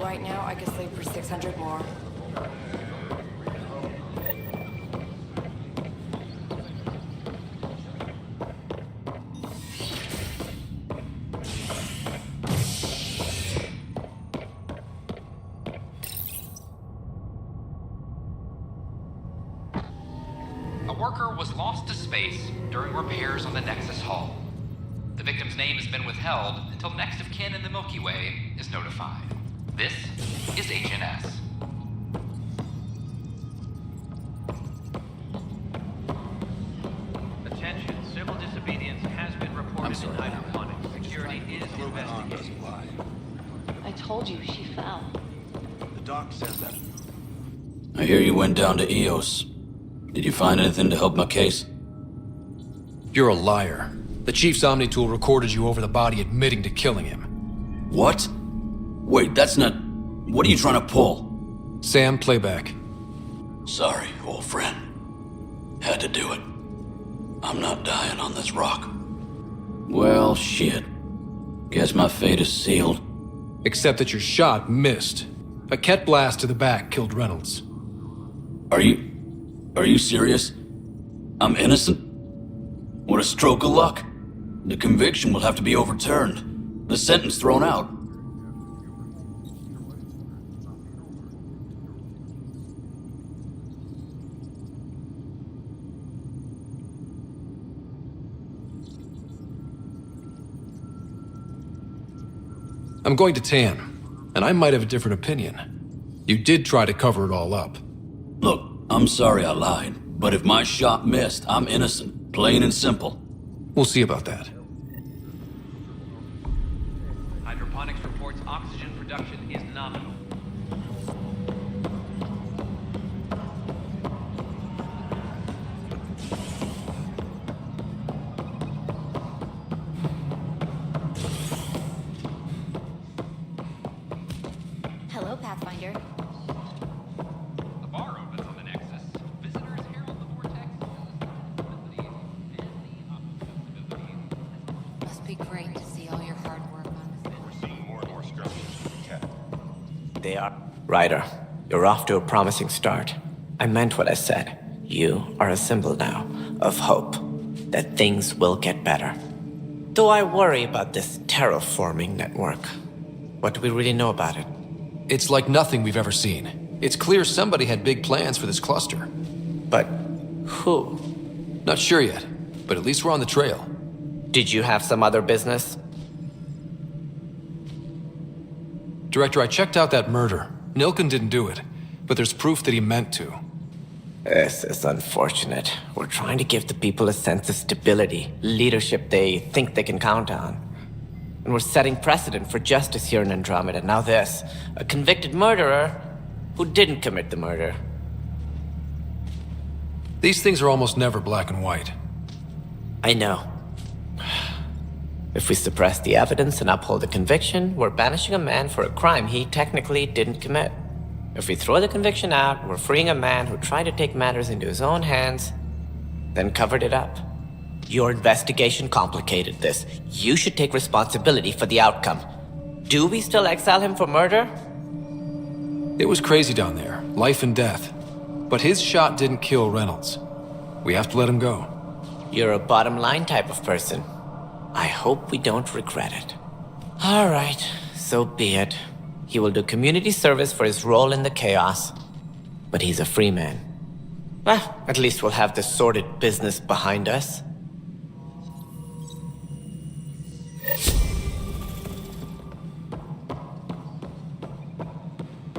right now, I could sleep for 600 more. A worker was lost to space during repairs on the Nexus hull. The victim's name has been withheld until next of kin in the Milky Way is notified. This is Agent S. Attention, civil disobedience has been reported in hydroponics. Security is investigating. I told you, she fell. The doc says that. I hear you went down to EOS. Did you find anything to help my case? You're a liar. The Chief's Omni-tool recorded you over the body admitting to killing him. What? Wait, that's not... What are you trying to pull? Sam, playback. Sorry, old friend. Had to do it. I'm not dying on this rock. Well, shit. Guess my fate is sealed. Except that your shot missed. A Ket blast to the back killed Reynolds. Are you serious? I'm innocent? What a stroke of luck. The conviction will have to be overturned. The sentence thrown out. I'm going to Tan, and I might have a different opinion. You did try to cover it all up. Look, I'm sorry I lied, but if my shot missed, I'm innocent. Plain and simple. We'll see about that. Hydroponics reports oxygen production is nominal. Hello, Pathfinder. The bar opens on the Nexus. Visitors herald the vortex. Must be great to see all your hard work on this. We're seeing more and more structures in the cat. They are. Ryder, you're off to a promising start. I meant what I said. You are a symbol now of hope that things will get better. Though I worry about this terraforming network. What do we really know about it? It's like nothing we've ever seen. It's clear somebody had big plans for this cluster. But who? Not sure yet, but at least we're on the trail. Did you have some other business? Director, I checked out that murder. Nilken didn't do it, but there's proof that he meant to. This is unfortunate. We're trying to give the people a sense of stability, leadership they think they can count on. And we're setting precedent for justice here in Andromeda. Now this, a convicted murderer who didn't commit the murder. These things are almost never black and white. I know. If we suppress the evidence and uphold the conviction, we're banishing a man for a crime he technically didn't commit. If we throw the conviction out, we're freeing a man who tried to take matters into his own hands, then covered it up. Your investigation complicated this. You should take responsibility for the outcome. Do we still exile him for murder? It was crazy down there, life and death. But his shot didn't kill Reynolds. We have to let him go. You're a bottom line type of person. I hope we don't regret it. All right, so be it. He will do community service for his role in the chaos. But he's a free man. Well, at least we'll have the sordid business behind us.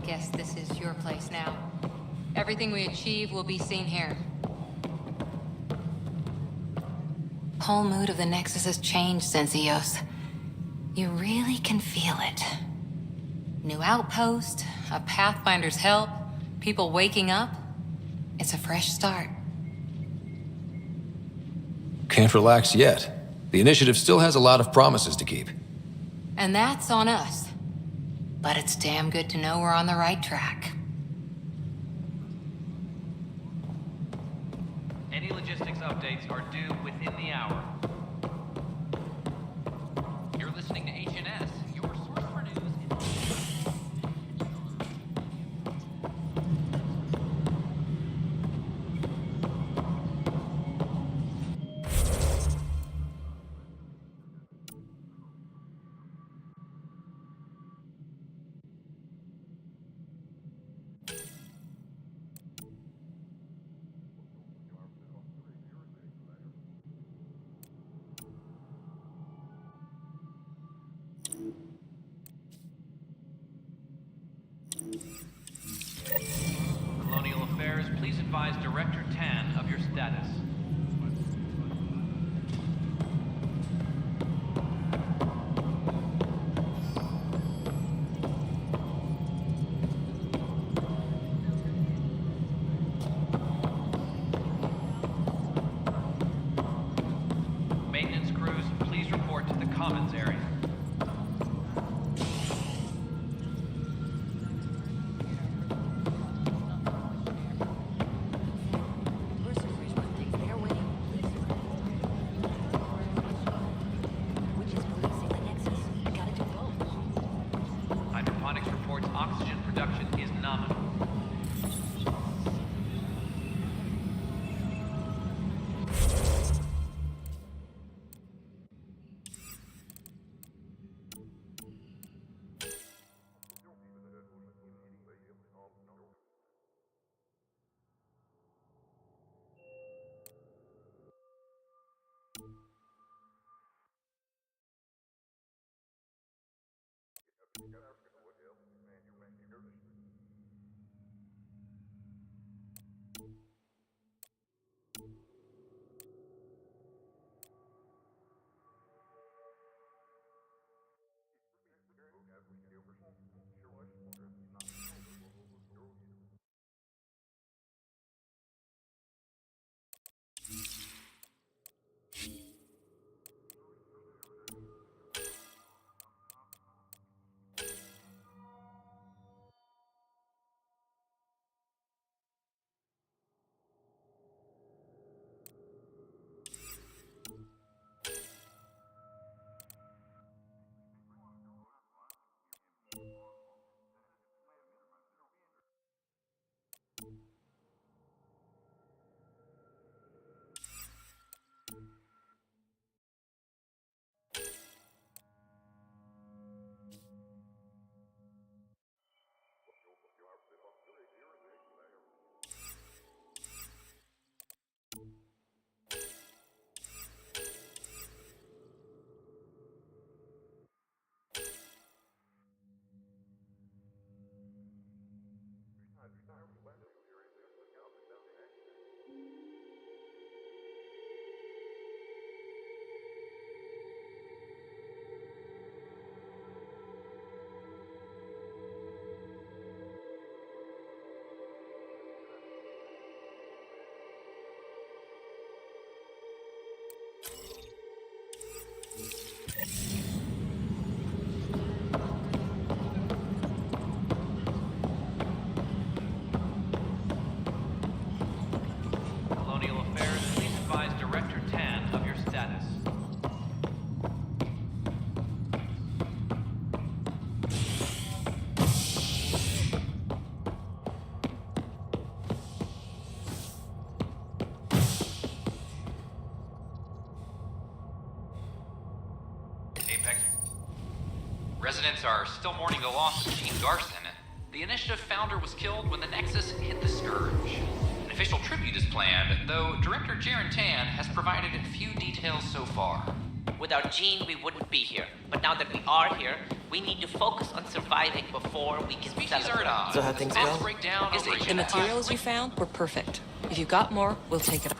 Guess this is your place now. Everything we achieve will be seen here. Whole mood of the Nexus has changed since EOS. You really can feel it. New outpost, a Pathfinder's help, people waking up. It's a fresh start. Can't relax yet. The initiative still has a lot of promises to keep. And that's on us. But it's damn good to know we're on the right track. Any logistics updates are due within the hour. You're listening to Agent S, your source for news in... please advise Director Tan of your status. Maintenance crews, please report to the Commons area. Hydroponics reports oxygen production is nominal. Colonial Affairs, please advise Director Tan of your status. Apex. Residents are still mourning the loss of Chief Garson. The initiative founder was killed when the Nexus hit the Scourge. An official tribute is planned, though Director Jaren Tan has provided few details so far. Without Jean, we wouldn't be here. But now that we are here, we need to focus on surviving before we can Species are at celebrate. odds. So how things Mass go? breakdown is over a The genocide. materials you found were perfect. If you got more, we'll take it.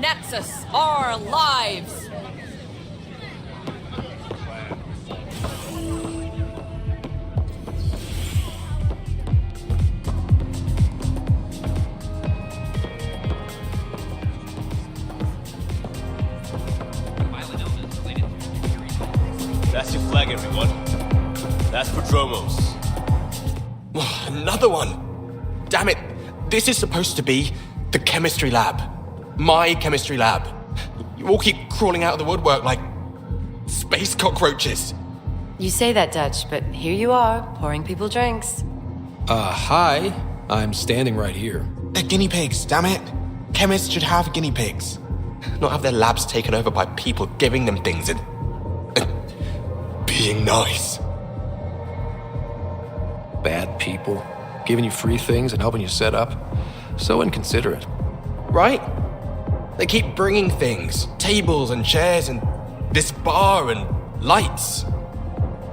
Nexus, our lives! That's your flag, everyone. That's Prodromos. Another one! Damn it! This is supposed to be the chemistry lab. My chemistry lab. You all keep crawling out of the woodwork like space cockroaches. You say that, Dutch, but here you are, pouring people drinks. Hi. I'm standing right here. They're guinea pigs, damn it. Chemists should have guinea pigs. Not have their labs taken over by people giving them things and being nice. Bad people. Giving you free things and helping you set up. So inconsiderate. Right? They keep bringing things. Tables and chairs and this bar and lights.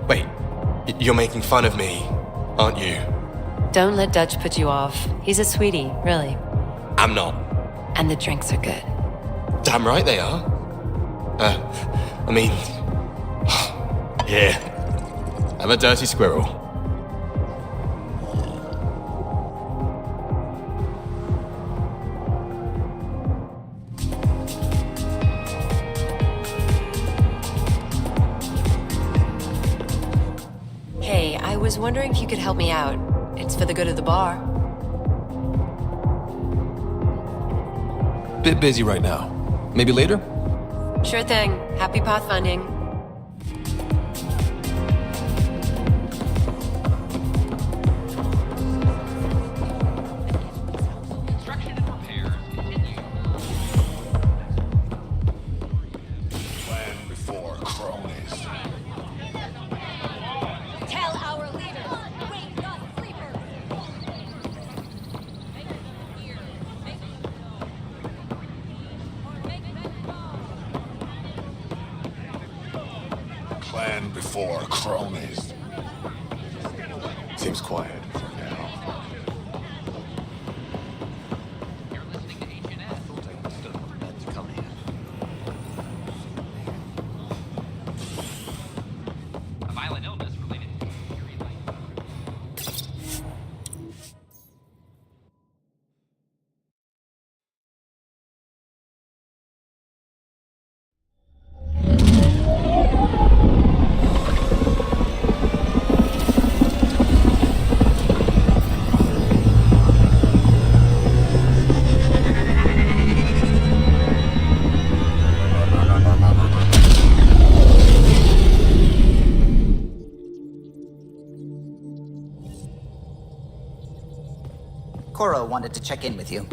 Wait, you're making fun of me, aren't you? Don't let Dutch put you off. He's a sweetie, really. I'm not. And the drinks are good. Damn right they are. I mean... Here. Have a dirty squirrel. Hey, I was wondering if you could help me out. It's for the good of the bar. Bit busy right now. Maybe later? Sure thing. Happy pathfinding. Construction and repairs continue. Plan before cronies. Tell our leaders, wake the sleepers. Plan before cronies. Seems quiet for now. You're listening to H&S. A violent illness related to Fury Light. Cora wanted to check in with you.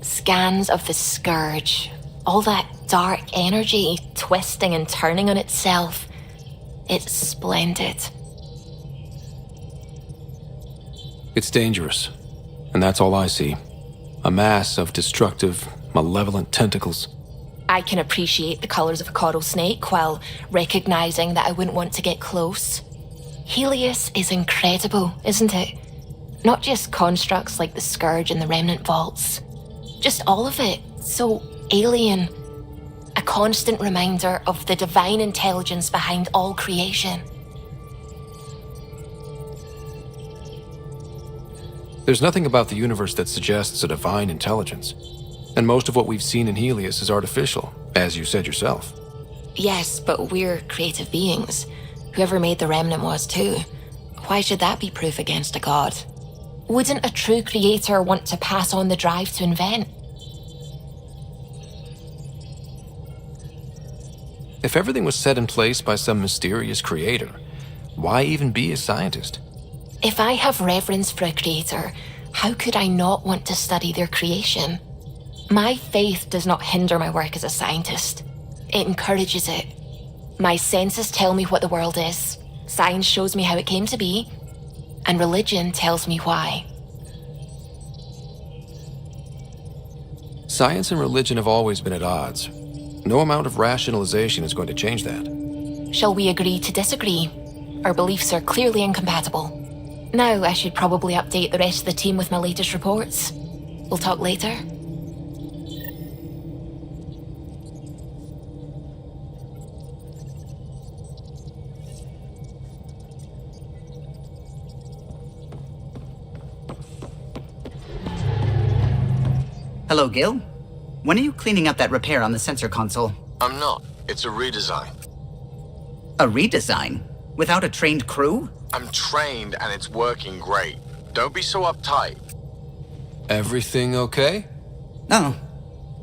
Scans of the Scourge. All that dark energy twisting and turning on itself. It's splendid. It's dangerous. And that's all I see. A mass of destructive, malevolent tentacles. I can appreciate the colors of a coral snake while recognizing that I wouldn't want to get close. Helios is incredible, isn't it? Not just constructs like the Scourge and the Remnant Vaults. Just all of it. So alien. A constant reminder of the divine intelligence behind all creation. There's nothing about the universe that suggests a divine intelligence. And most of what we've seen in Helios is artificial, as you said yourself. Yes, but we're creative beings. Whoever made the Remnant was too. Why should that be proof against a god? Wouldn't a true creator want to pass on the drive to invent? If everything was set in place by some mysterious creator, why even be a scientist? If I have reverence for a creator, how could I not want to study their creation? My faith does not hinder my work as a scientist. It encourages it. My senses tell me what the world is. Science shows me how it came to be. And religion tells me why. Science and religion have always been at odds. No amount of rationalization is going to change that. Shall we agree to disagree? Our beliefs are clearly incompatible. Now I should probably update the rest of the team with my latest reports. We'll talk later. Hello, Gil. When are you cleaning up that repair on the sensor console? I'm not. It's a redesign. A redesign? Without a trained crew? I'm trained and it's working great. Don't be so uptight. Everything okay? Oh,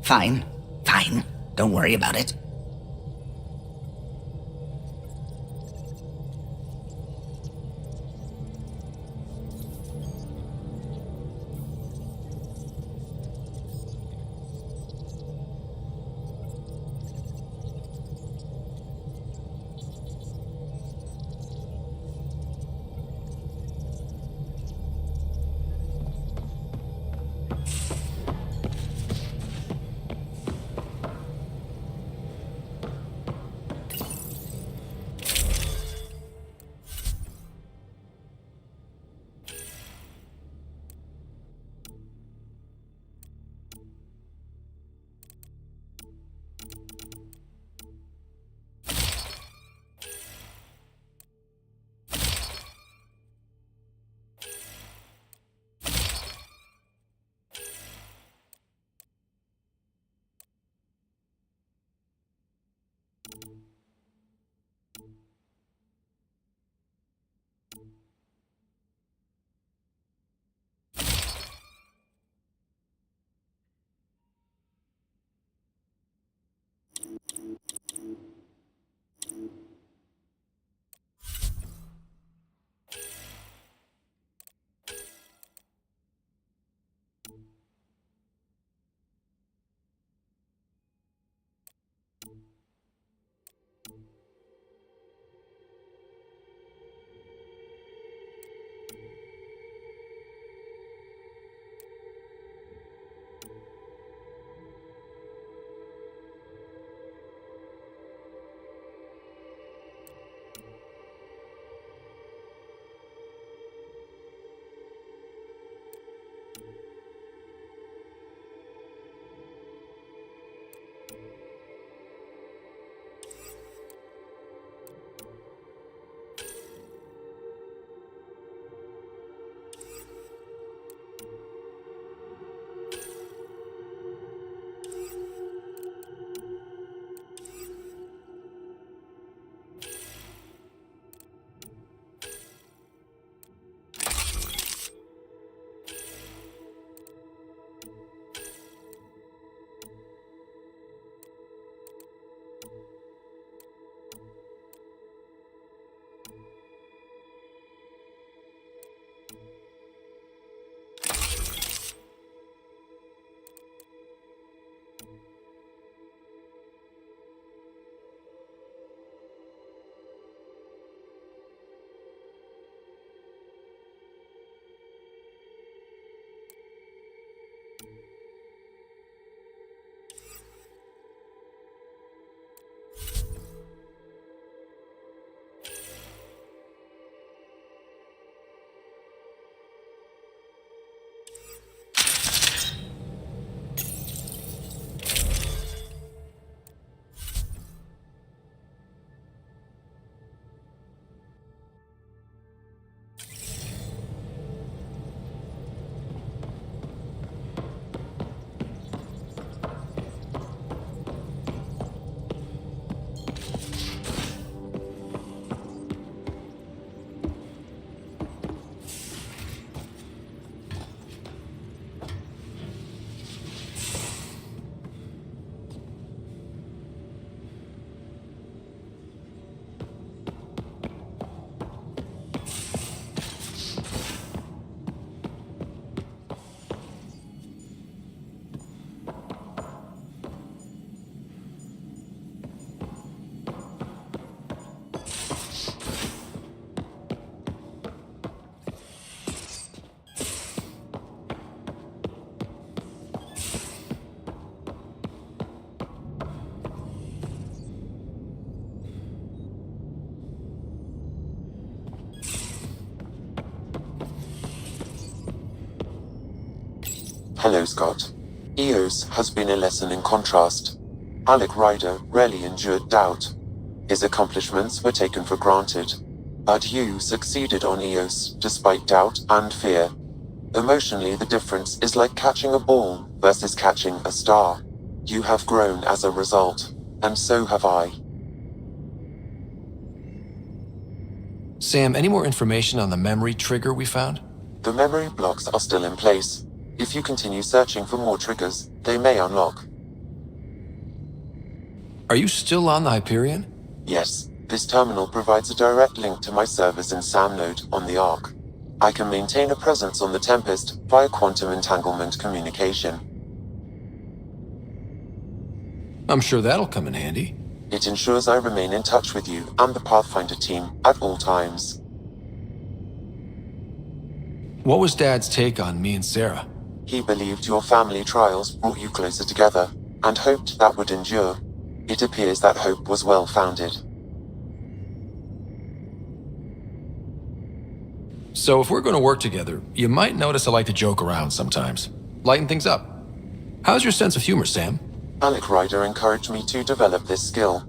fine. Fine. Don't worry about it. Hello, Scott. Eos has been a lesson in contrast. Alec Ryder rarely endured doubt. His accomplishments were taken for granted. But you succeeded on Eos, despite doubt and fear. Emotionally, the difference is like catching a ball versus catching a star. You have grown as a result, and so have I. Sam, any more information on the memory trigger we found? The memory blocks are still in place. If you continue searching for more triggers, they may unlock. Are you still on the Hyperion? Yes, this terminal provides a direct link to my servers in SAM node on the Ark. I can maintain a presence on the Tempest via quantum entanglement communication. I'm sure that'll come in handy. It ensures I remain in touch with you and the Pathfinder team at all times. What was Dad's take on me and Sarah? He believed your family trials brought you closer together, and hoped that would endure. It appears that hope was well-founded. So if we're going to work together, you might notice I like to joke around sometimes. Lighten things up. How's your sense of humor, Sam? Alec Ryder encouraged me to develop this skill.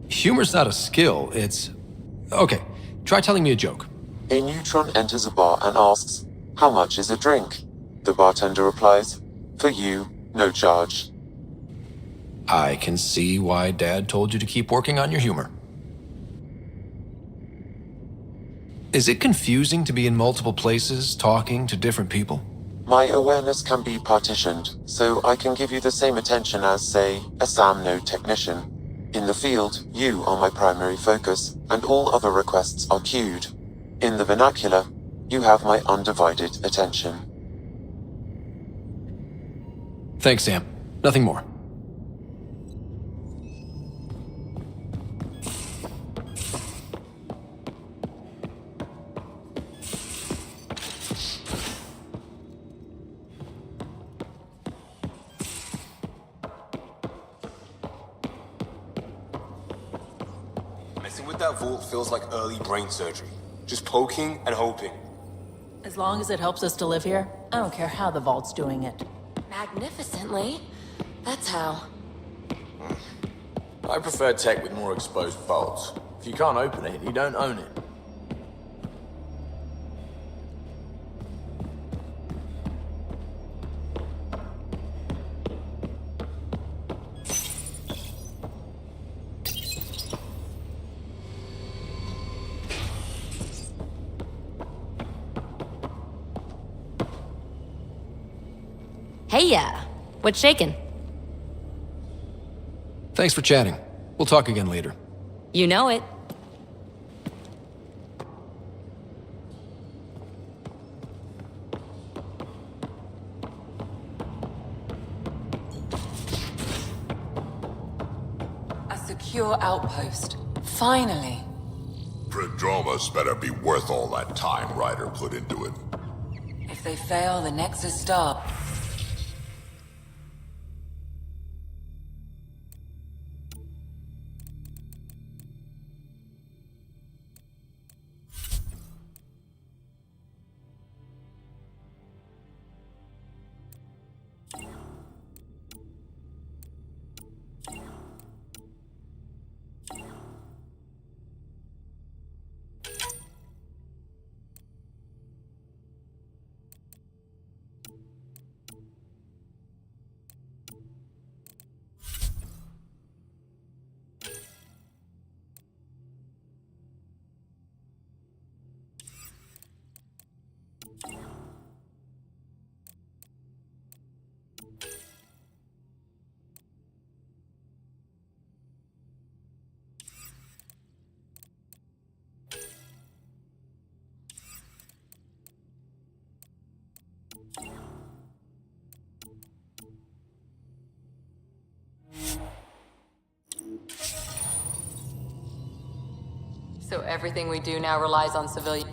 Humor's not a skill, it's... Okay, try telling me a joke. A neutron enters a bar and asks, "How much is a drink?" The bartender replies, "For you, no charge." I can see why Dad told you to keep working on your humor. Is it confusing to be in multiple places, talking to different people? My awareness can be partitioned, so I can give you the same attention as, say, a SAM node technician. In the field, you are my primary focus, and all other requests are queued. In the vernacular, you have my undivided attention. Thanks, Sam. Nothing more. Messing with that vault feels like early brain surgery. Just poking and hoping. As long as it helps us to live here, I don't care how the vault's doing it. Magnificently. That's how. I prefer tech with more exposed bolts. If you can't open it, you don't own it. Hey, yeah. What's shaking? Thanks for chatting. We'll talk again later. You know it. A secure outpost. Finally. Prodromus better be worth all that time Ryder put into it. If they fail, the Nexus start. So everything we do now relies on civilian.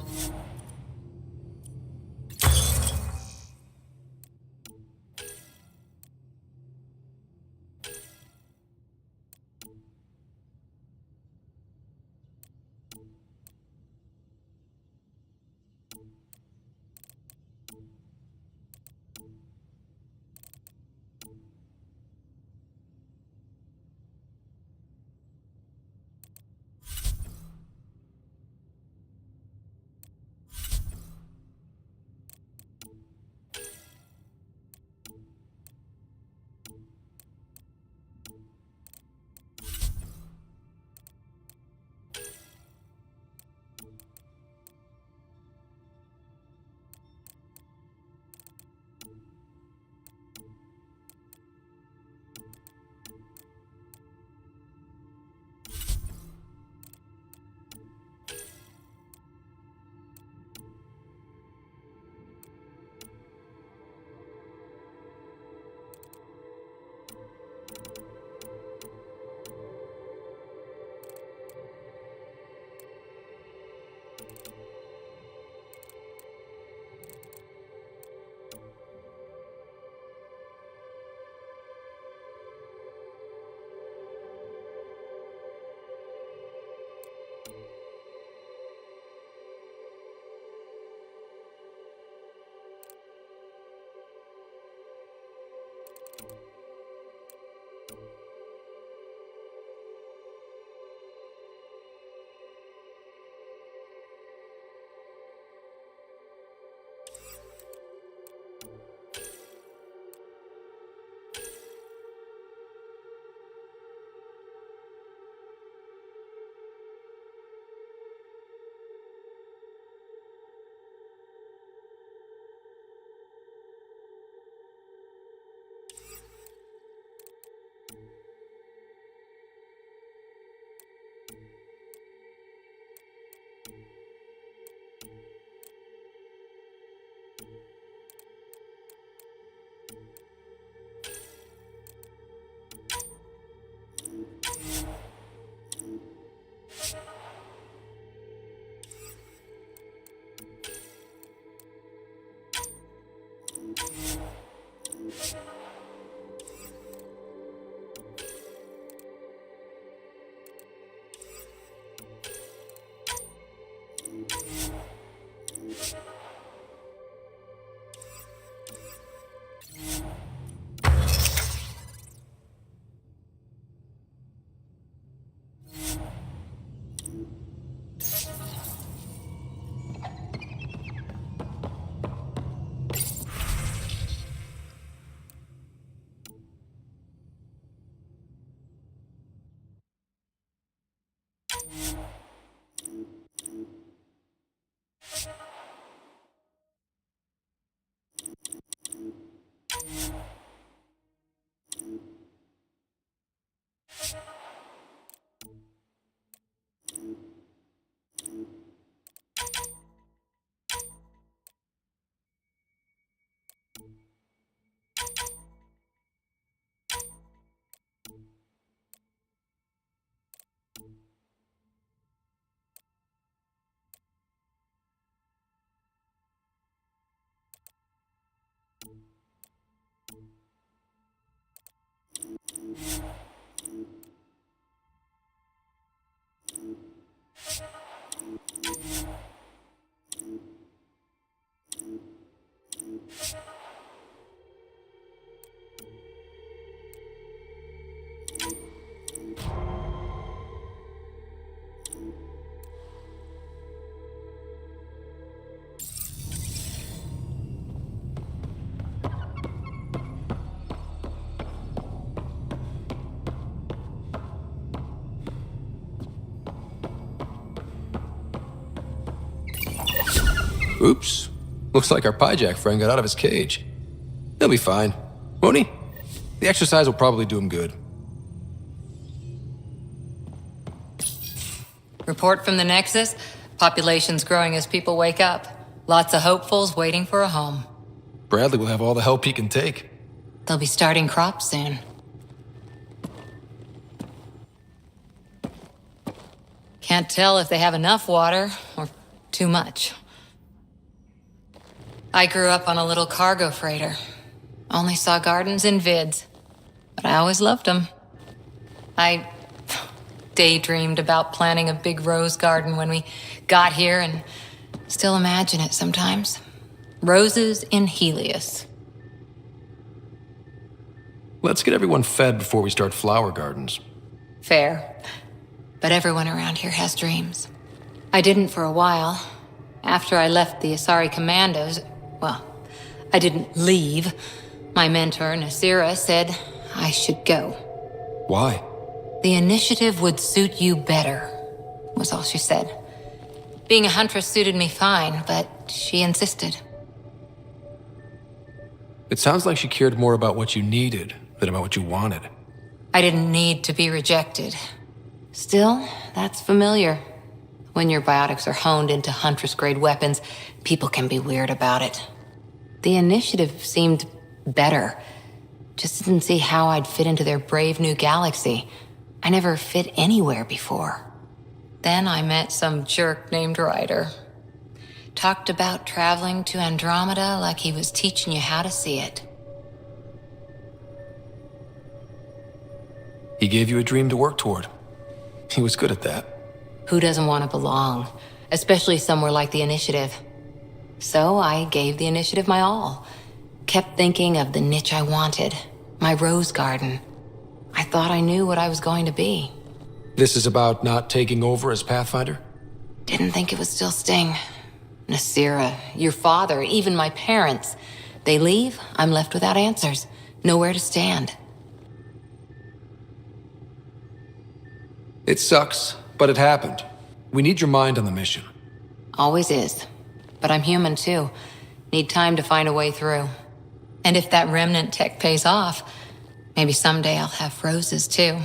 Oops. Looks like our Pyjack friend got out of his cage. He'll be fine, won't he? The exercise will probably do him good. Report from the Nexus. Population's growing as people wake up. Lots of hopefuls waiting for a home. Bradley will have all the help he can take. They'll be starting crops soon. Can't tell if they have enough water or too much. I grew up on a little cargo freighter. Only saw gardens in vids, but I always loved them. I daydreamed about planting a big rose garden when we got here and still imagine it sometimes. Roses in Helios. Let's get everyone fed before we start flower gardens. Fair. But everyone around here has dreams. I didn't for a while. After I left the Asari Commandos, well, I didn't leave. My mentor, Nasira, said I should go. Why? The initiative would suit you better, was all she said. Being a huntress suited me fine, but she insisted. It sounds like she cared more about what you needed than about what you wanted. I didn't need to be rejected. Still, that's familiar. When your biotics are honed into huntress-grade weapons, people can be weird about it. The initiative seemed better. Just didn't see how I'd fit into their brave new galaxy. I never fit anywhere before. Then I met some jerk named Ryder. Talked about traveling to Andromeda like he was teaching you how to see it. He gave you a dream to work toward. He was good at that. Who doesn't want to belong? Especially somewhere like the Initiative. So I gave the Initiative my all. Kept thinking of the niche I wanted. My rose garden. I thought I knew what I was going to be. This is about not taking over as Pathfinder? Didn't think it would still sting. Nasira, your father, even my parents. They leave, I'm left without answers. Nowhere to stand. It sucks, but it happened. We need your mind on the mission. Always is. But I'm human too. Need time to find a way through. And if that remnant tech pays off, maybe someday I'll have roses too.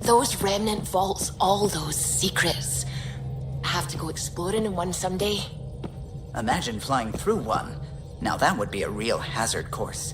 Those remnant vaults, all those secrets. I have to go exploring in one someday. Imagine flying through one. Now that would be a real hazard course.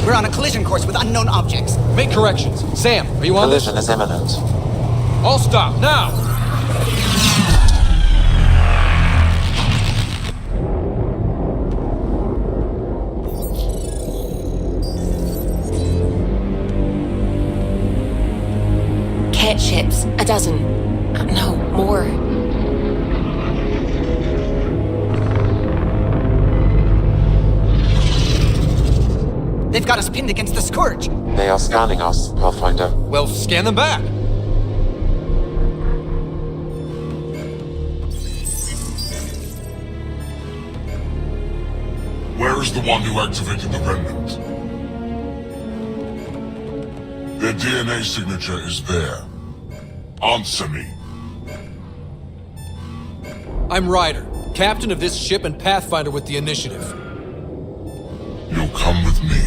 We're on a collision course with unknown objects. Make corrections. Sam, are you on Collision is imminent. All stop, now! Ket ships, a dozen. No, more. They've got us pinned against the Scourge. They are scanning us, Pathfinder. Well, scan them back. Where is the one who activated the remnant? Their DNA signature is there. Answer me. I'm Ryder, captain of this ship and Pathfinder with the initiative. You'll come with me.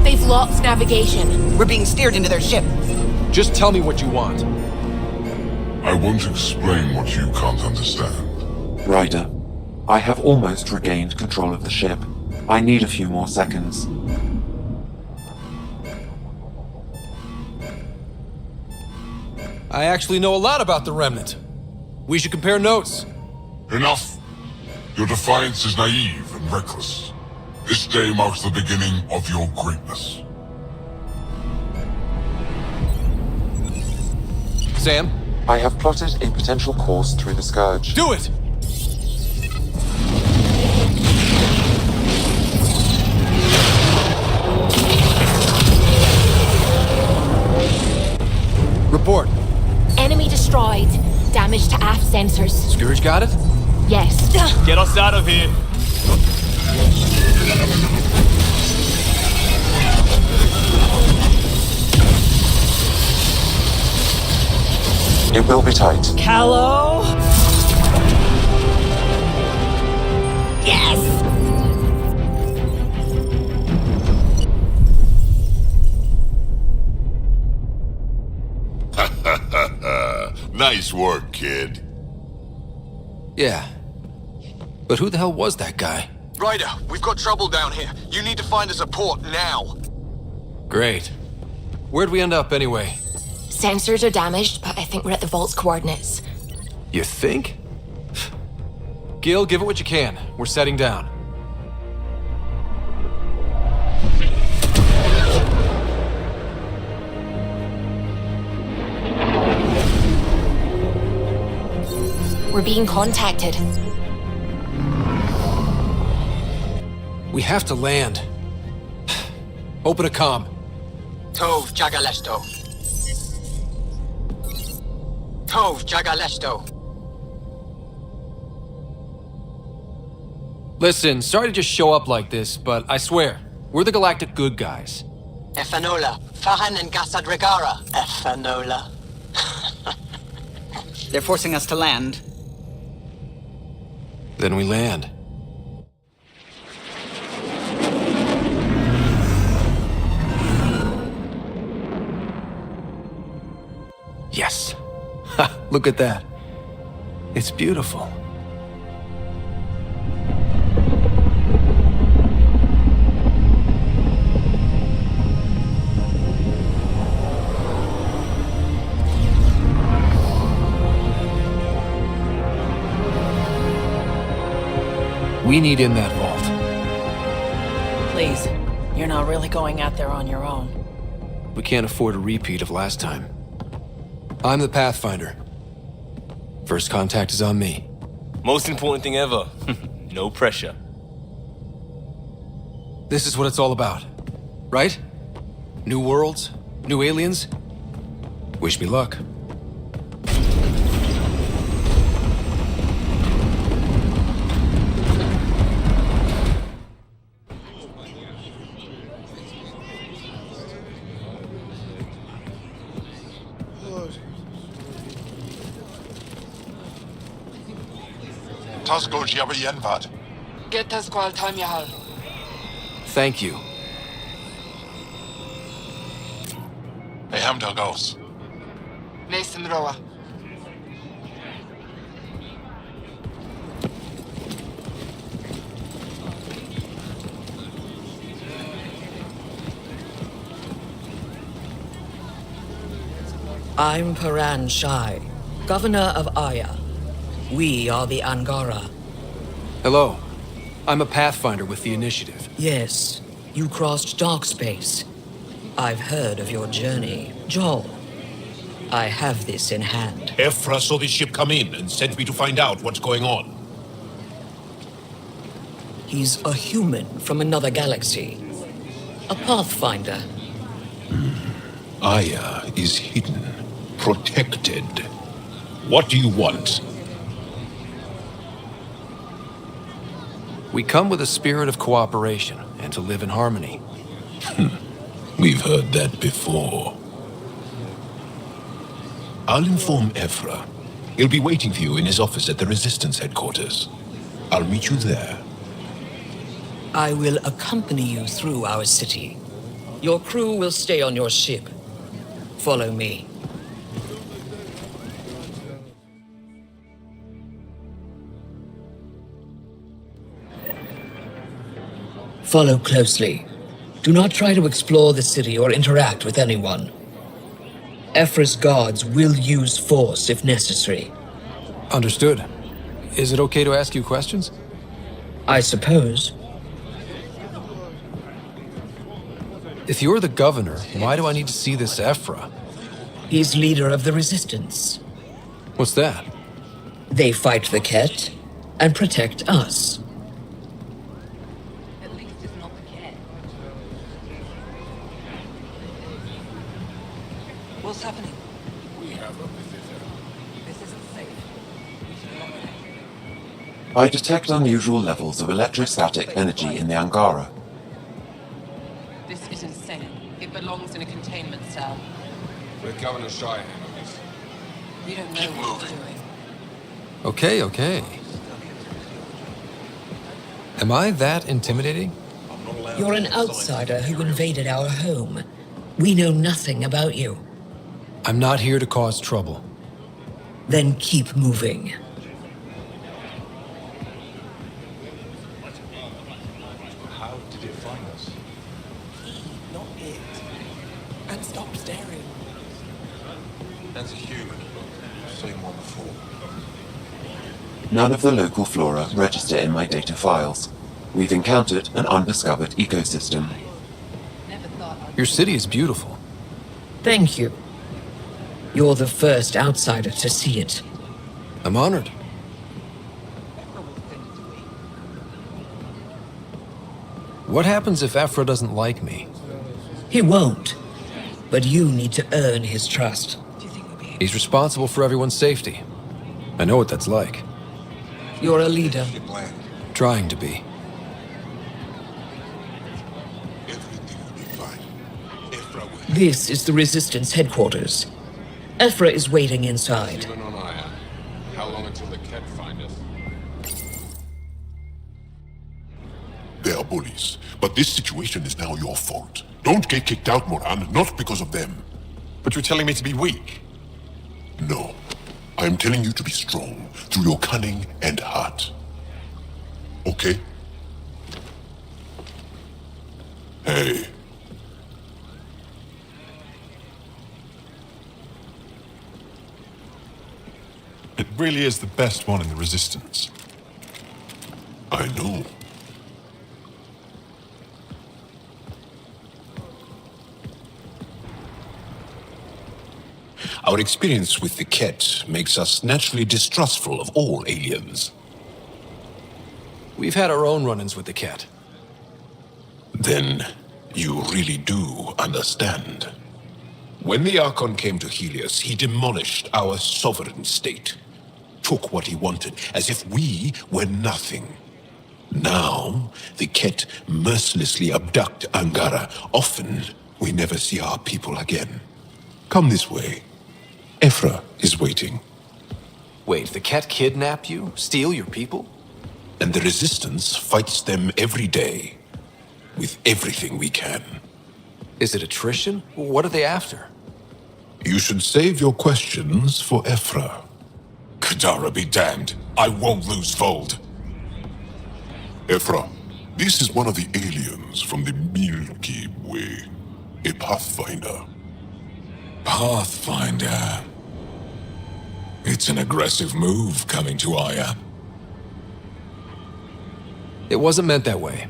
They've lost navigation. We're being steered into their ship. Just tell me what you want. I won't explain what you can't understand. Ryder, I have almost regained control of the ship. I need a few more seconds. I actually know a lot about the Remnant. We should compare notes. Enough! Your defiance is naive and reckless. This day marks the beginning of your greatness. Sam? I have plotted a potential course through the Scourge. Do it! Report. Enemy destroyed. Damage to aft sensors. Scourge got it? Yes. Get us out of here. It will be tight. Callow? Yes! Nice work, kid. Yeah. But who the hell was that guy? Ryder, we've got trouble down here. You need to find us a port now. Great. Where'd we end up anyway? Sensors are damaged, but I think we're at the vault's coordinates. You think? Gil, give it what you can. We're setting down. We're being contacted. We have to land. Open a comm. Tov Jagalesto. Tov Jagalesto. Listen, sorry to just show up like this, but I swear, we're the galactic good guys. Efanola. Fahan and Gasadregara. Efanola. They're forcing us to land. Then we land. Yes. Ha! Look at that. It's beautiful. We need in that vault. Please, you're not really going out there on your own. We can't afford a repeat of last time. I'm the Pathfinder. First contact is on me. Most important thing ever. No pressure. This is what it's all about, right? New worlds, new aliens. Wish me luck. Tasgo Jabba Yenvat. Get us qual time yahal. Thank you. Hey, Hamdal goes. Nathan Roa. I'm Paran Shai, Governor of Aya. We are the Angara. Hello. I'm a Pathfinder with the Initiative. Yes, you crossed dark space. I've heard of your journey. Joel, I have this in hand. Ephra saw this ship come in and sent me to find out what's going on. He's a human from another galaxy. A Pathfinder. Aya is hidden, protected. What do you want? We come with a spirit of cooperation and to live in harmony. We've heard that before. I'll inform Ephra. He'll be waiting for you in his office at the Resistance headquarters. I'll meet you there. I will accompany you through our city. Your crew will stay on your ship. Follow me. Follow closely. Do not try to explore the city or interact with anyone. Ephra's guards will use force if necessary. Understood. Is it okay to ask you questions? I suppose. If you're the governor, why do I need to see this Ephra? He's leader of the Resistance. What's that? They fight the Ket and protect us. What's happening? I detect unusual levels of electrostatic energy in the Angara. This is insane. It belongs in a containment cell. Let Governor Shai handle this. You don't know what you're doing. Okay. Am I that intimidating? You're an outsider who invaded our home. We know nothing about you. I'm not here to cause trouble. Then keep moving. How did it find us? Not it. And stop staring. That's a human. Same one before. None of the local flora register in my data files. We've encountered an undiscovered ecosystem. Your city is beautiful. Thank you. You're the first outsider to see it. I'm honored. What happens if Ephra doesn't like me? He won't. But you need to earn his trust. He's responsible for everyone's safety. I know what that's like. You're a leader. Trying to be. This is the Resistance headquarters. Ephra is waiting inside. Human on Aya. How long until the Ket find us? They are bullies, but this situation is now your fault. Don't get kicked out, Moran, not because of them. But you're telling me to be weak? No. I am telling you to be strong through your cunning and heart. Okay? Hey. It really is the best one in the Resistance. I know. Our experience with the Ket makes us naturally distrustful of all aliens. We've had our own run-ins with the Ket. Then you really do understand. When the Archon came to Helios, he demolished our sovereign state. Took what he wanted, as if we were nothing. Now, the Ket mercilessly abduct Angara. Often, we never see our people again. Come this way. Ephra is waiting. Wait, the Ket kidnap you? Steal your people? And the Resistance fights them every day. With everything we can. Is it attrition? What are they after? You should save your questions for Ephra. Kadara be damned. I won't lose Fold. Ephra, this is one of the aliens from the Milky Way. A Pathfinder. Pathfinder. It's an aggressive move coming to Aya. It wasn't meant that way.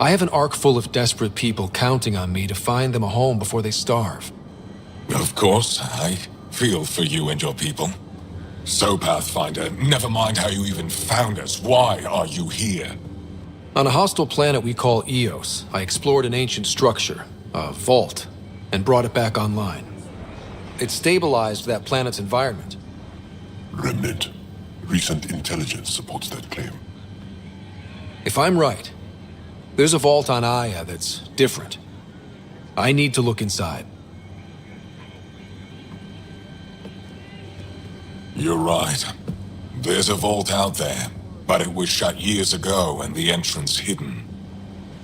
I have an ark full of desperate people counting on me to find them a home before they starve. Of course, I feel for you and your people. So, Pathfinder, never mind how you even found us. Why are you here? On a hostile planet we call Eos, I explored an ancient structure, a vault, and brought it back online. It stabilized that planet's environment. Remnant. Recent intelligence supports that claim. If I'm right, there's a vault on Aya that's different. I need to look inside. You're right. There's a vault out there, but it was shut years ago and the entrance hidden.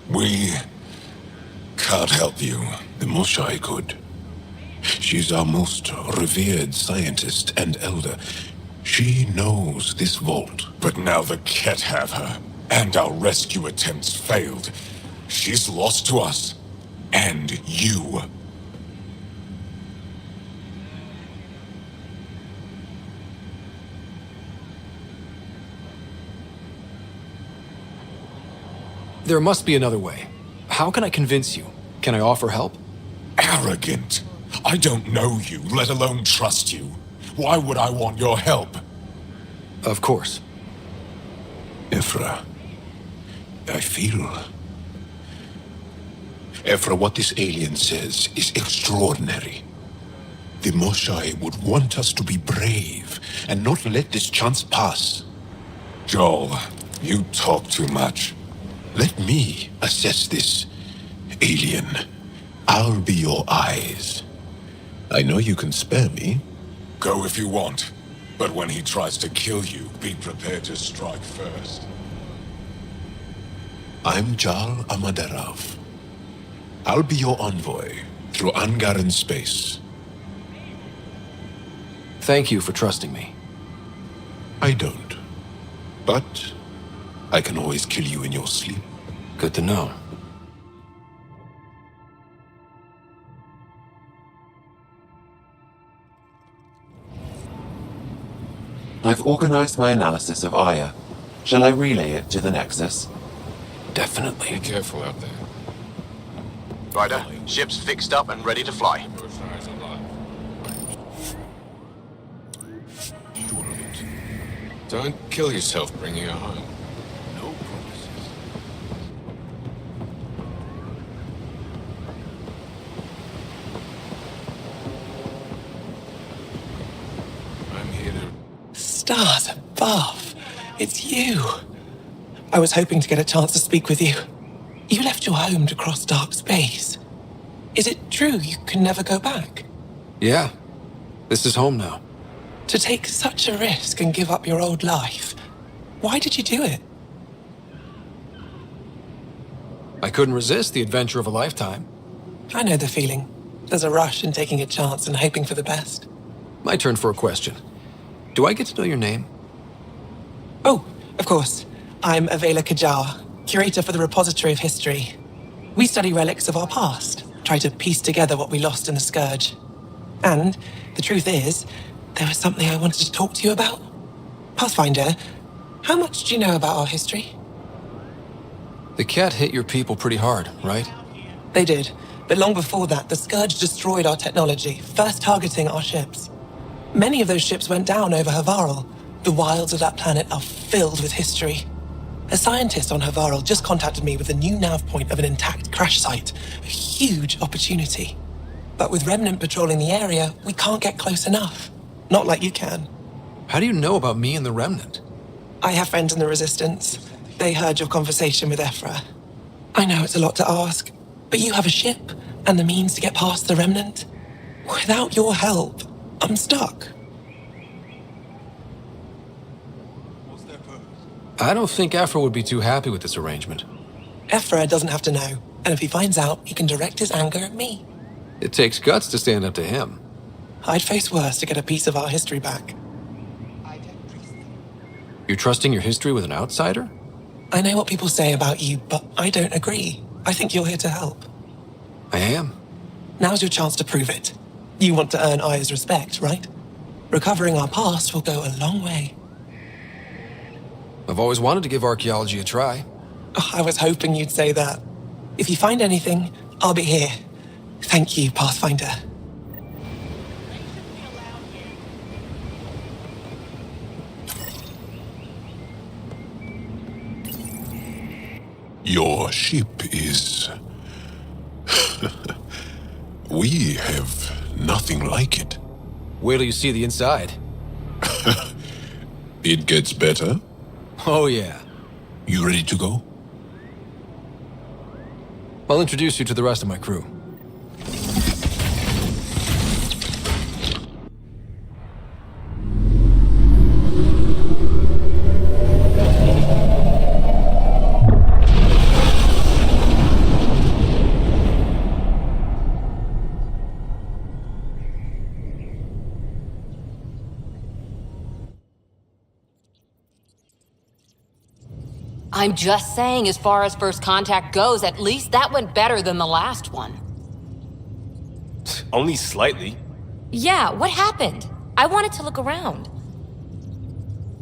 We can't help you. The Moshai could. She's our most revered scientist and elder. She knows this vault. But now the Ket have her, and our rescue attempts failed. She's lost to us, and you. There must be another way. How can I convince you? Can I offer help? Arrogant. I don't know you, let alone trust you. Why would I want your help? Of course. Ephra, I feel... Ephra, what this alien says is extraordinary. The Moshai would want us to be brave and not let this chance pass. Joel, you talk too much. Let me assess this alien. I'll be your eyes. I know you can spare me. Go if you want. But when he tries to kill you, be prepared to strike first. I'm Jal Amaderov. I'll be your envoy through Angaran space. Thank you for trusting me. I don't. But I can always kill you in your sleep. Good to know. I've organized my analysis of Aya. Shall I relay it to the Nexus? Definitely. Be careful out there. Ryder, ship's fixed up and ready to fly. Don't kill yourself bringing her home. No promises. I'm here to... Stars above! It's you! I was hoping to get a chance to speak with you. You left your home to cross dark space. Is it true you can never go back? Yeah. This is home now. To take such a risk and give up your old life, why did you do it? I couldn't resist the adventure of a lifetime. I know the feeling. There's a rush in taking a chance and hoping for the best. My turn for a question. Do I get to know your name? Oh, of course. I'm Avela Kajar, curator for the Repository of History. We study relics of our past, try to piece together what we lost in the Scourge. And the truth is, there was something I wanted to talk to you about. Pathfinder, how much do you know about our history? The Ket hit your people pretty hard, right? They did, but long before that, the Scourge destroyed our technology, first targeting our ships. Many of those ships went down over Havarl. The wilds of that planet are filled with history. A scientist on Havarl just contacted me with a new nav point of an intact crash site. A huge opportunity. But with Remnant patrolling the area, we can't get close enough. Not like you can. How do you know about me and the Remnant? I have friends in the Resistance. They heard your conversation with Ephra. I know it's a lot to ask, but you have a ship and the means to get past the Remnant. Without your help, I'm stuck. I don't think Ephra would be too happy with this arrangement. Ephra doesn't have to know, and if he finds out, he can direct his anger at me. It takes guts to stand up to him. I'd face worse to get a piece of our history back. You're trusting your history with an outsider? I know what people say about you, but I don't agree. I think you're here to help. I am. Now's your chance to prove it. You want to earn Aya's respect, right? Recovering our past will go a long way. I've always wanted to give archaeology a try. Oh, I was hoping you'd say that. If you find anything, I'll be here. Thank you, Pathfinder. Your ship is... We have nothing like it. Wait till you see the inside. It gets better? Oh, yeah. You ready to go? I'll introduce you to the rest of my crew. I'm just saying, as far as first contact goes, at least that went better than the last one. Only slightly. Yeah, what happened? I wanted to look around.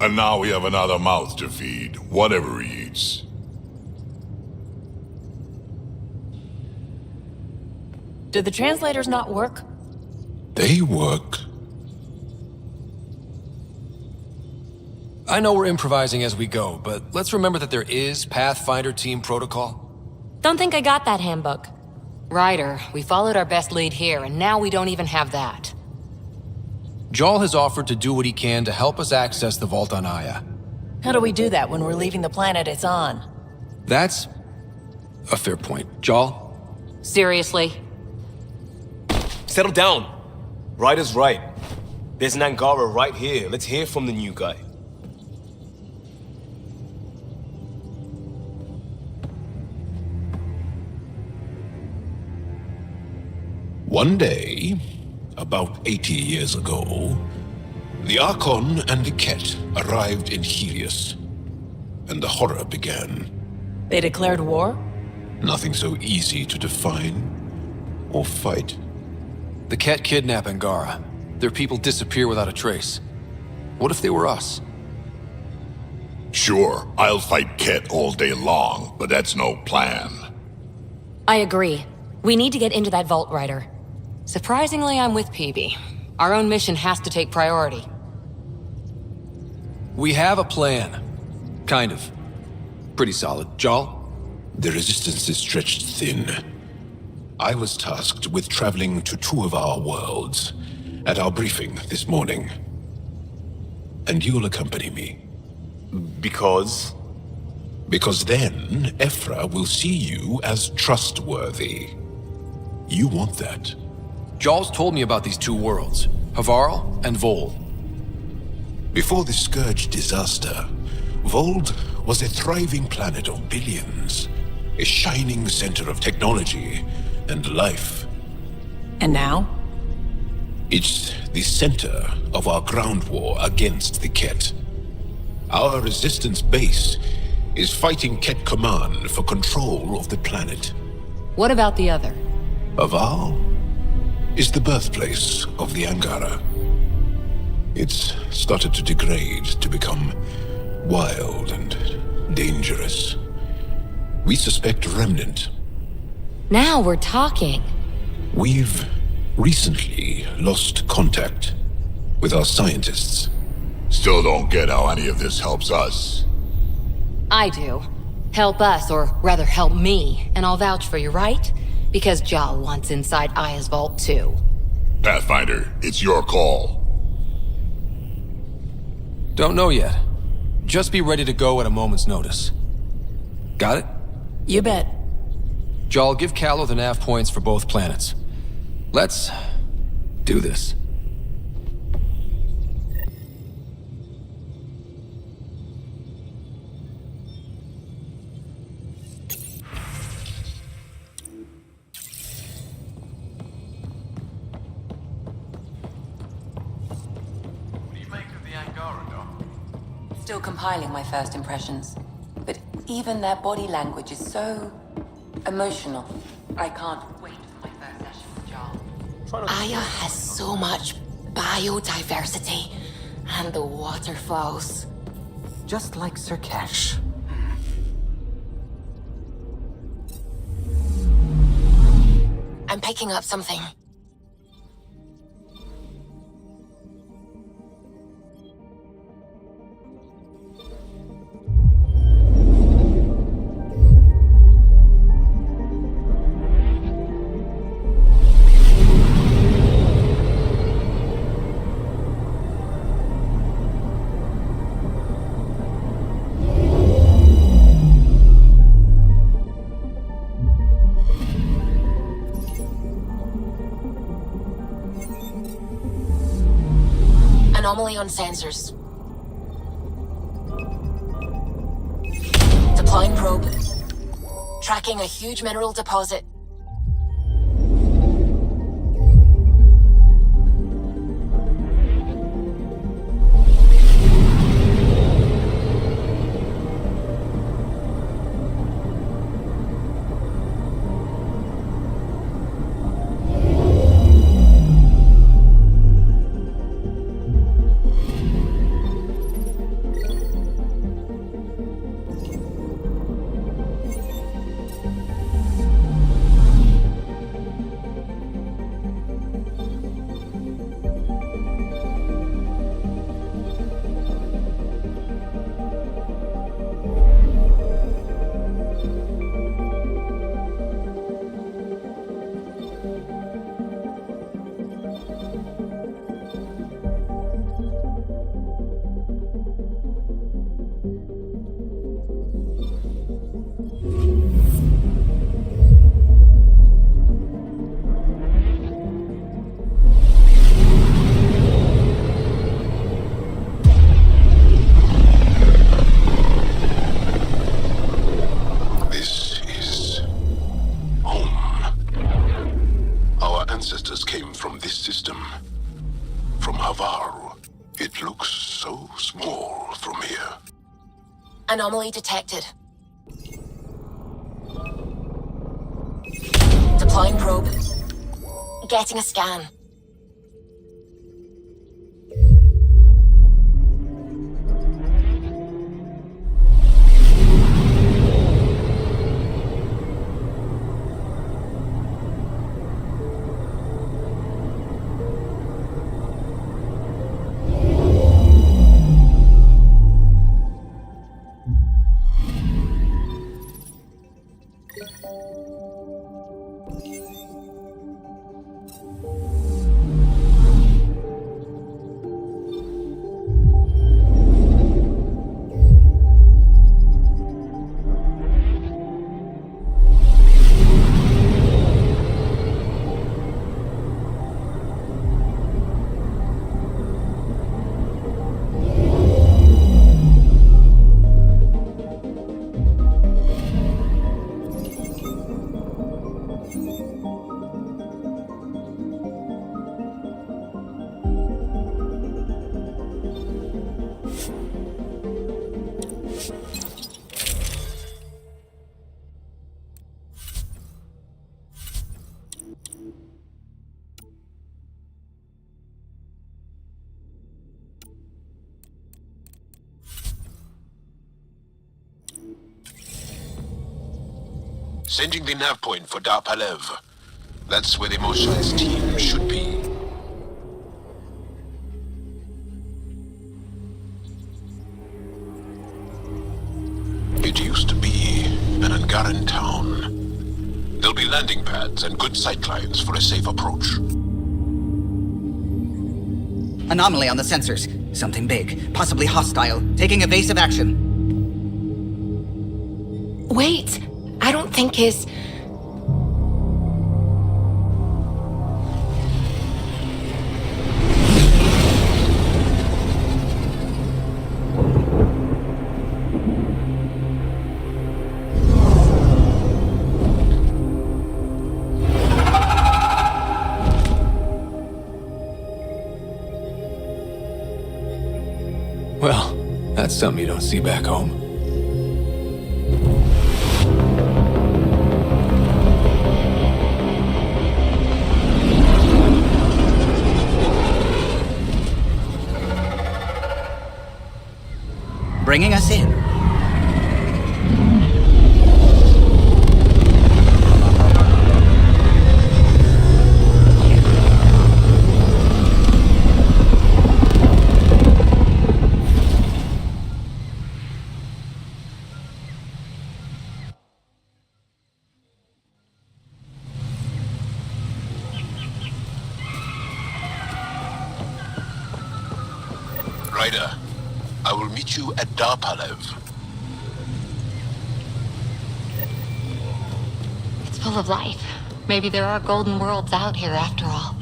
And now we have another mouth to feed, whatever he eats. Do the translators not work? They work. I know we're improvising as we go, but let's remember that there is Pathfinder team protocol. Don't think I got that handbook. Ryder, we followed our best lead here, and now we don't even have that. Jarl has offered to do what he can to help us access the vault on Aya. How do we do that when we're leaving the planet it's on? That's a fair point. Jarl? Seriously? Settle down. Ryder's right. There's an Angara right here. Let's hear from the new guy. One day, about 80 years ago, the Archon and the Ket arrived in Helios, and the horror began. They declared war? Nothing so easy to define or fight. The Ket kidnap Angara. Their people disappear without a trace. What if they were us? Sure, I'll fight Ket all day long, but that's no plan. I agree. We need to get into that vault, Ryder. Surprisingly, I'm with PB. Our own mission has to take priority. We have a plan. Kind of. Pretty solid. Jarl? The resistance is stretched thin. I was tasked with traveling to two of our worlds at our briefing this morning. And you'll accompany me. Because? Because then Ephra will see you as trustworthy. You want that. Jarl's told me about these two worlds, Havarl and Vold. Before the Scourge disaster, Vold was a thriving planet of billions, a shining center of technology and life. And now? It's the center of our ground war against the Ket. Our resistance base is fighting Ket Command for control of the planet. What about the other? Havarl is the birthplace of the Angara. It's started to degrade, to become wild and dangerous. We suspect Remnant. Now we're talking. We've recently lost contact with our scientists. Still don't get how any of this helps us. I do. Help us, or rather help me, and I'll vouch for you, right? Because Jarl wants inside Aya's vault too. Pathfinder, it's your call. Don't know yet. Just be ready to go at a moment's notice. Got it? You bet. Jarl, give Callow the nav points for both planets. Let's do this. Still compiling my first impressions. But even their body language is so emotional. I can't wait for my first session with Jarl. Aya has so much biodiversity. And the waterfalls. Just like Sirkesh. I'm picking up something. Anomaly on sensors. Deploying probe. Tracking a huge mineral deposit. ancestors came from this system. From Havar. It looks so small from here. Anomaly detected. Deploying probe. Getting a scan. Sending the nav point for Dar Palev. That's where the Mosha's team should be. It used to be an Angaran town. There'll be landing pads and good sightlines for a safe approach. Anomaly on the sensors. Something big, possibly hostile, taking evasive action. Wait, I don't think his... Well, that's something you don't see back home. bringing us in. Ryder, I will meet you at Darpalev. It's full of life. Maybe there are golden worlds out here after all.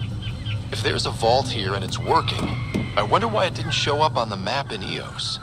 If there's a vault here and it's working, I wonder why it didn't show up on the map in Eos.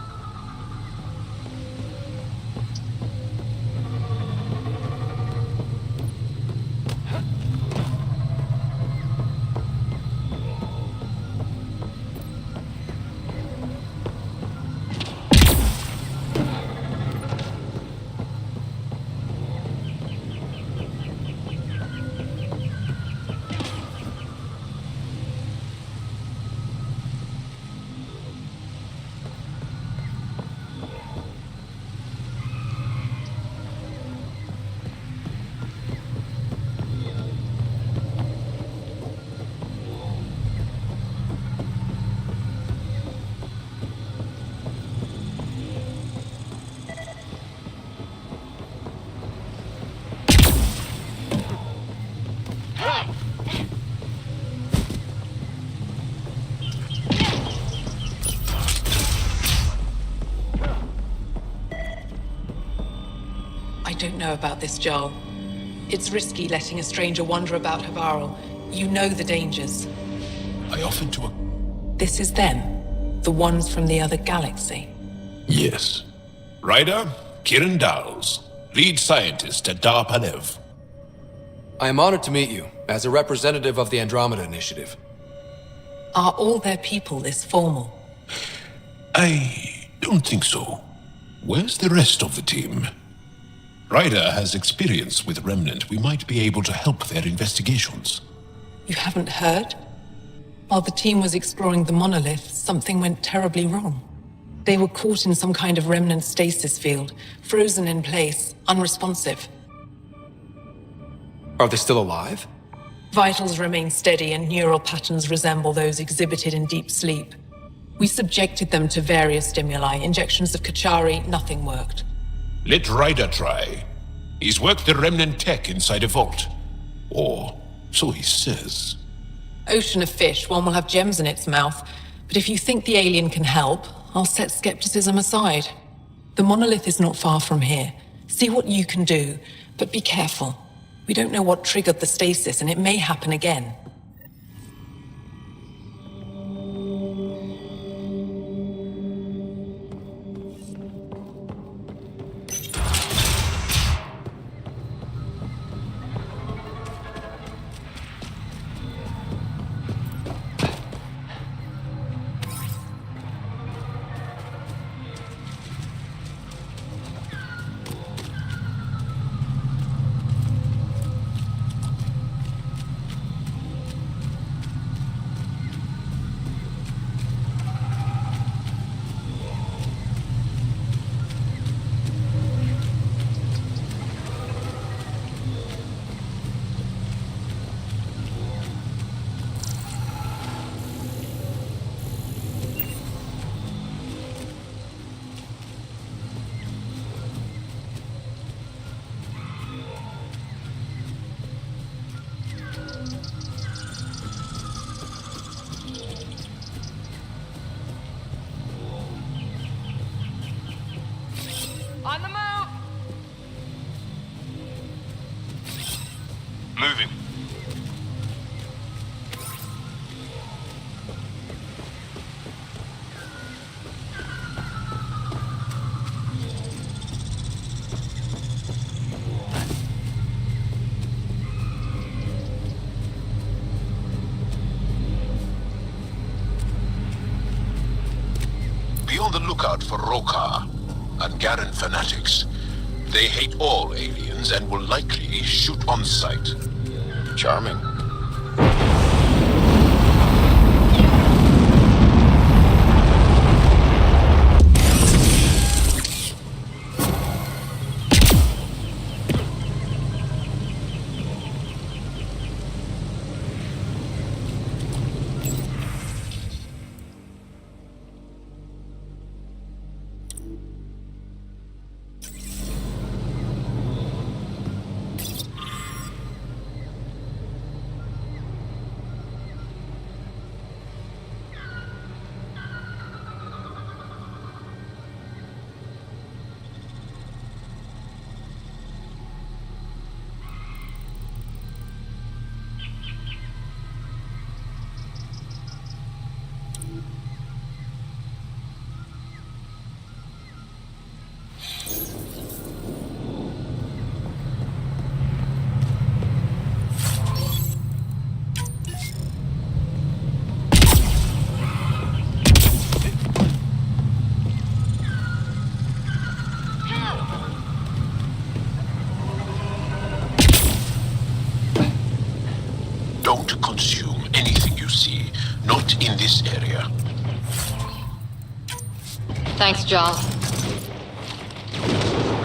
I don't know about this, Joel. It's risky letting a stranger wander about Havarl. You know the dangers. I offered to... This is them. The ones from the other galaxy. Yes. Ryder, Kiran Dowles, lead scientist at Darpalev. I am honored to meet you, as a representative of the Andromeda Initiative. Are all their people this formal? I don't think so. Where's the rest of the team? Ryder has experience with Remnant. We might be able to help their investigations. You haven't heard? While the team was exploring the monolith, something went terribly wrong. They were caught in some kind of Remnant stasis field, frozen in place, unresponsive. Are they still alive? Vitals remain steady and neural patterns resemble those exhibited in deep sleep. We subjected them to various stimuli, injections of Kachari, nothing worked. Let Ryder try. He's worked the Remnant tech inside a vault. Or so he says. Ocean of fish, one will have gems in its mouth. But if you think the alien can help, I'll set skepticism aside. The monolith is not far from here. See what you can do, but be careful. We don't know what triggered the stasis, and it may happen again. On the move! Moving. Be on the lookout for Rokar and Garen fanatics. They hate all aliens and will likely shoot on sight. Charming. consume anything you see. Not in this area. Thanks, Joel.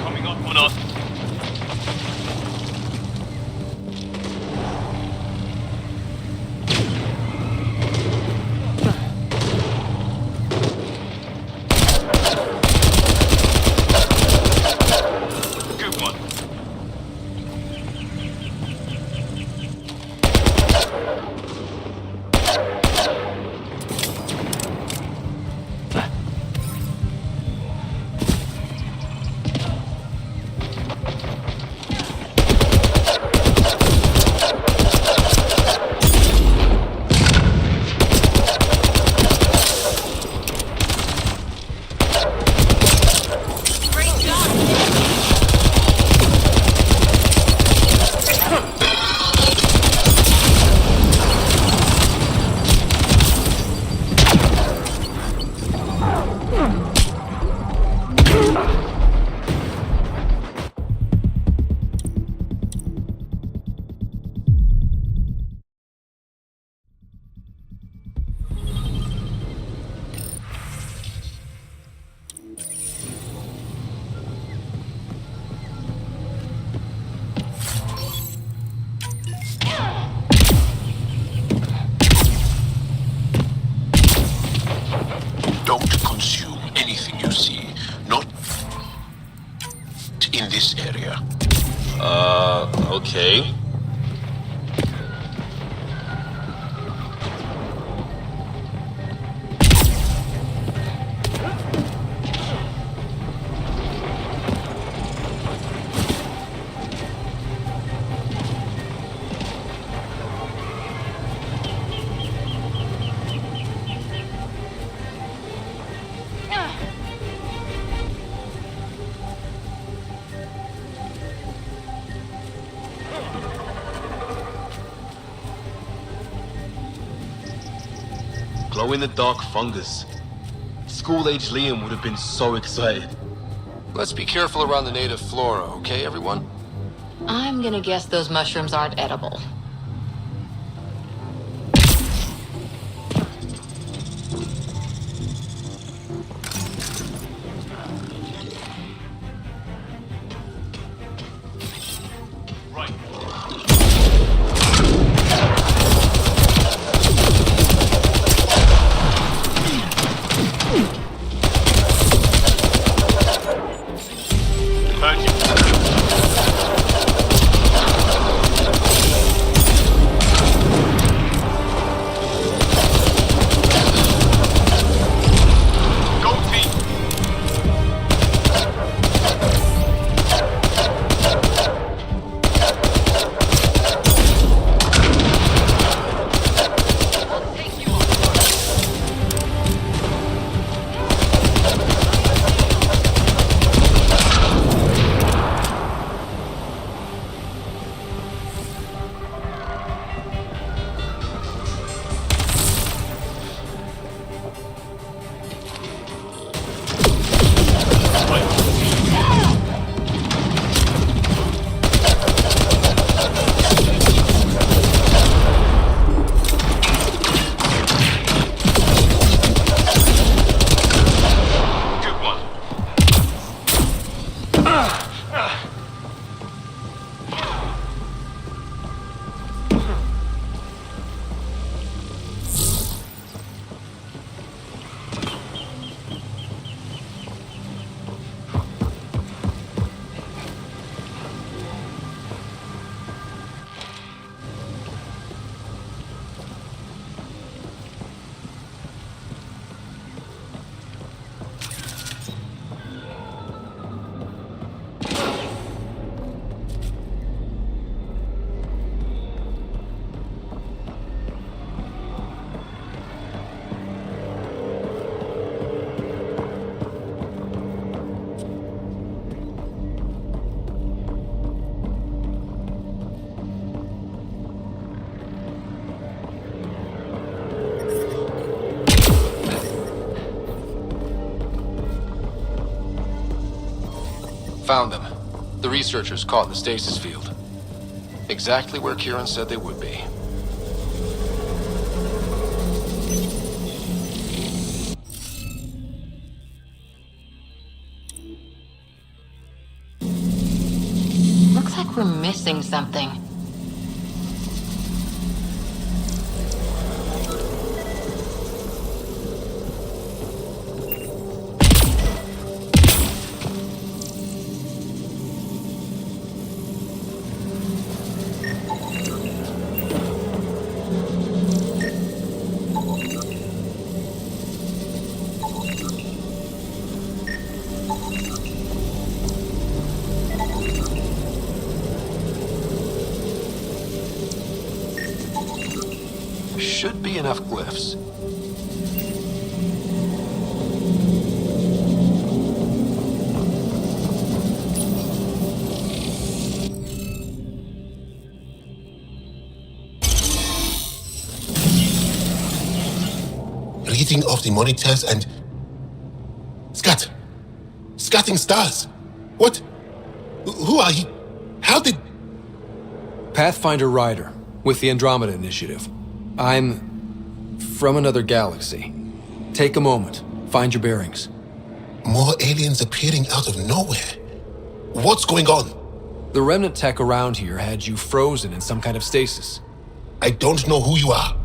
Coming up on us. Good one. Don't consume anything you see. Not in this area. Okay. Glow-in-the-dark fungus. School-age Liam would have been so excited. Let's be careful around the native flora, okay, everyone? I'm gonna guess those mushrooms aren't edible. Found them. The researchers caught in the stasis field. Exactly where Kieran said they would be. we're missing something. Should be enough glyphs. Reading of the monitors and... Scatting stars! What? Who are you? How did... Pathfinder Rider, with the Andromeda Initiative. I'm from another galaxy. Take a moment, find your bearings. More aliens appearing out of nowhere. What's going on? The remnant tech around here had you frozen in some kind of stasis. I don't know who you are.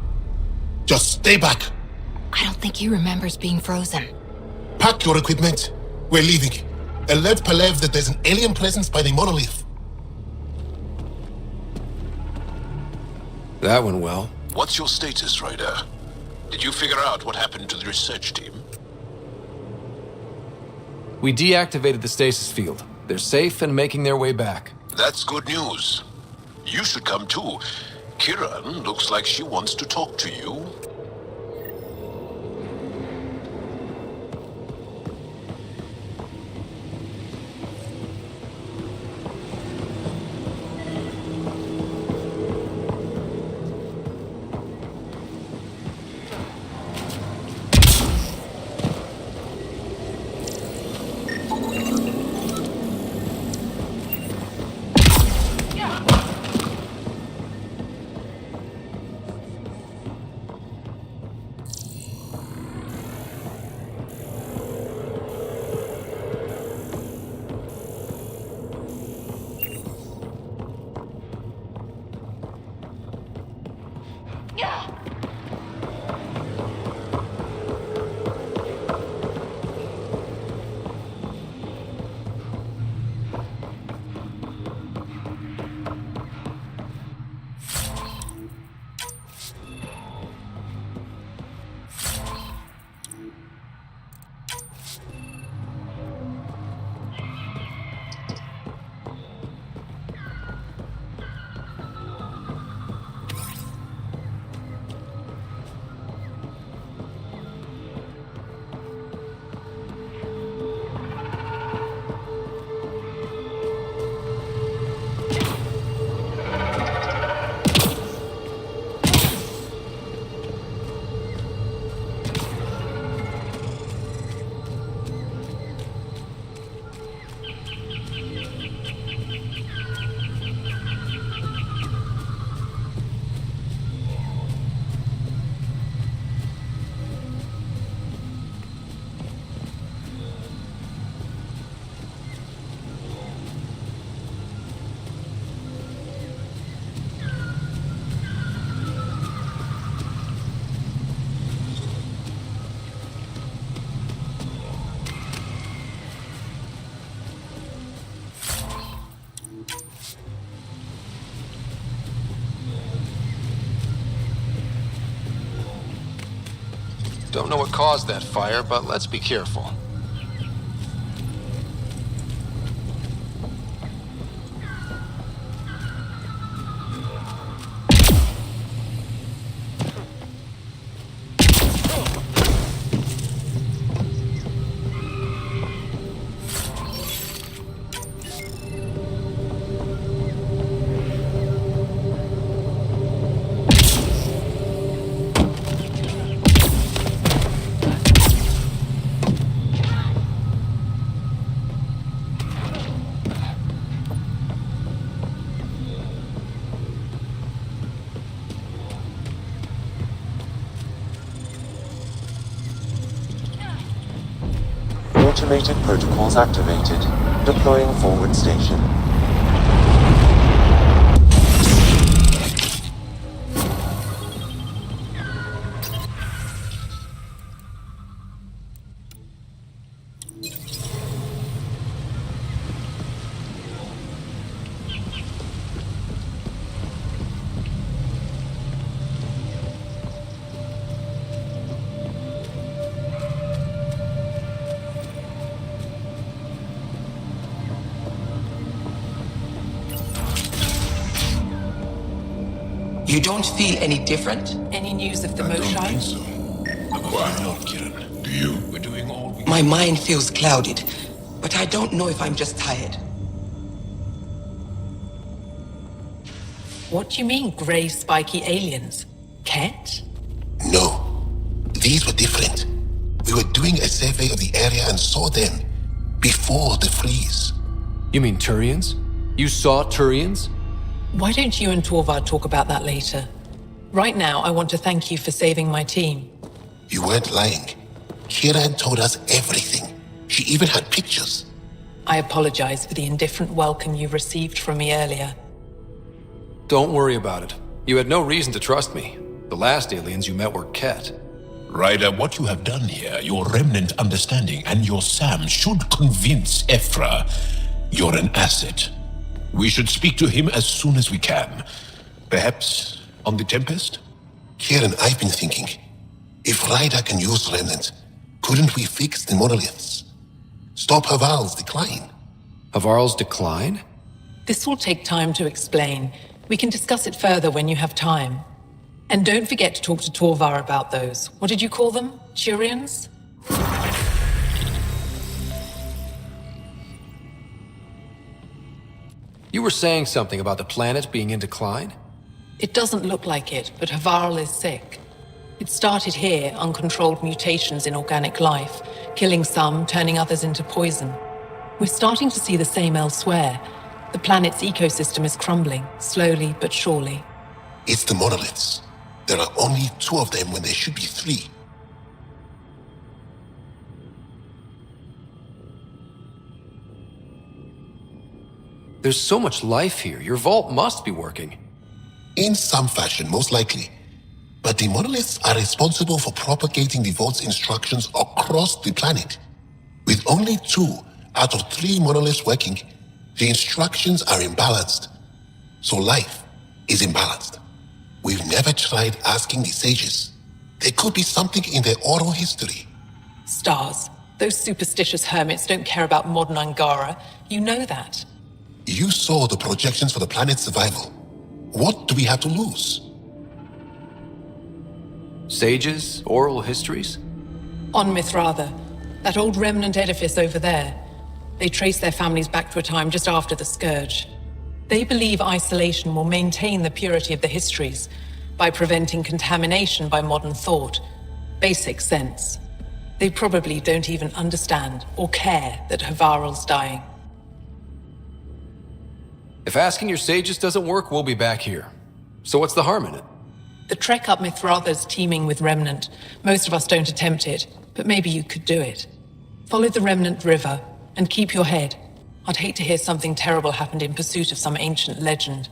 Just stay back. I don't think he remembers being frozen. Pack your equipment. We're leaving. Alert Palev that there's an alien presence by the monolith. That went well. What's your status, Ryder? Did you figure out what happened to the research team? We deactivated the stasis field. They're safe and making their way back. That's good news. You should come too. Kiran looks like she wants to talk to you. Don't know what caused that fire, but let's be careful. Automated protocols activated. Deploying forward station. You don't feel any different? Any news of the Moshai? So. Why not, Kiran? Do you? We're doing all we My mind feels clouded, but I don't know if I'm just tired. What do you mean, grey spiky aliens? Ket? No. These were different. We were doing a survey of the area and saw them before the freeze. You mean Turians? You saw Turians? Why don't you and Torvar talk about that later? Right now, I want to thank you for saving my team. You weren't lying. Kiran told us everything. She even had pictures. I apologize for the indifferent welcome you received from me earlier. Don't worry about it. You had no reason to trust me. The last aliens you met were Ket. Ryder, what you have done here, your remnant understanding and your Sam should convince Ephra you're an asset. We should speak to him as soon as we can. Perhaps on the Tempest? Kieran, I've been thinking. If Ryder can use remnant, couldn't we fix the monoliths? Stop Haval's decline? Havarl's decline? This will take time to explain. We can discuss it further when you have time. And don't forget to talk to Torvar about those. What did you call them? Turians? You were saying something about the planet being in decline? It doesn't look like it, but Havarl is sick. It started here, uncontrolled mutations in organic life, killing some, turning others into poison. We're starting to see the same elsewhere. The planet's ecosystem is crumbling, slowly but surely. It's the monoliths. There are only 2 of them when there should be 3. There's so much life here. Your vault must be working. In some fashion, most likely. But the monoliths are responsible for propagating the vault's instructions across the planet. With only 2 out of 3 monoliths working, the instructions are imbalanced. So life is imbalanced. We've never tried asking the sages. There could be something in their oral history. Stars. Those superstitious hermits don't care about modern Angara. You know that. You saw the projections for the planet's survival. What do we have to lose? Sages? Oral histories? On Mithratha, that old remnant edifice over there. They trace their families back to a time just after the Scourge. They believe isolation will maintain the purity of the histories by preventing contamination by modern thought. Basic sense. They probably don't even understand or care that Havarl's dying. If asking your sages doesn't work, we'll be back here. So what's the harm in it? The trek up Mithratha's teeming with remnant. Most of us don't attempt it, but maybe you could do it. Follow the remnant river and keep your head. I'd hate to hear something terrible happened in pursuit of some ancient legend.